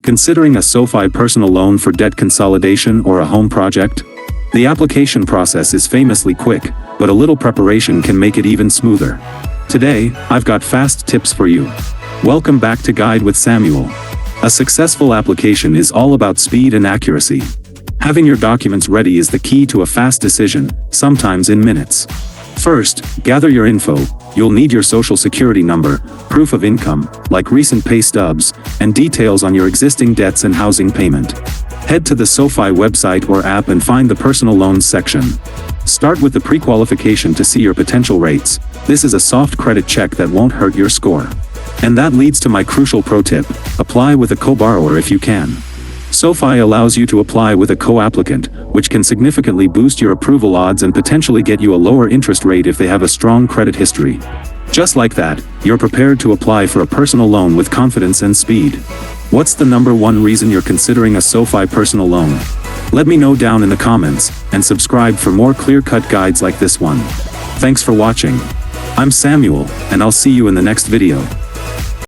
Considering a SoFi personal loan for debt consolidation or a home project? The application process is famously quick, but a little preparation can make it even smoother. Today, I've got fast tips for you. Welcome back to Guide with Samuel. A successful application is all about speed and accuracy. Having your documents ready is the key to a fast decision, sometimes in minutes. First, gather your info. You'll need your social security number, proof of income, like recent pay stubs, and details on your existing debts and housing payment. Head to the SoFi website or app and find the personal loans section. Start with the pre-qualification to see your potential rates. This is a soft credit check that won't hurt your score. And that leads to my crucial pro tip: apply with a co-borrower if you can. SoFi allows you to apply with a co-applicant, which can significantly boost your approval odds and potentially get you a lower interest rate if they have a strong credit history. Just like that, you're prepared to apply for a personal loan with confidence and speed. What's the number one reason you're considering a SoFi personal loan? Let me know down in the comments, and subscribe for more clear-cut guides like this one. Thanks for watching. I'm Samuel, and I'll see you in the next video.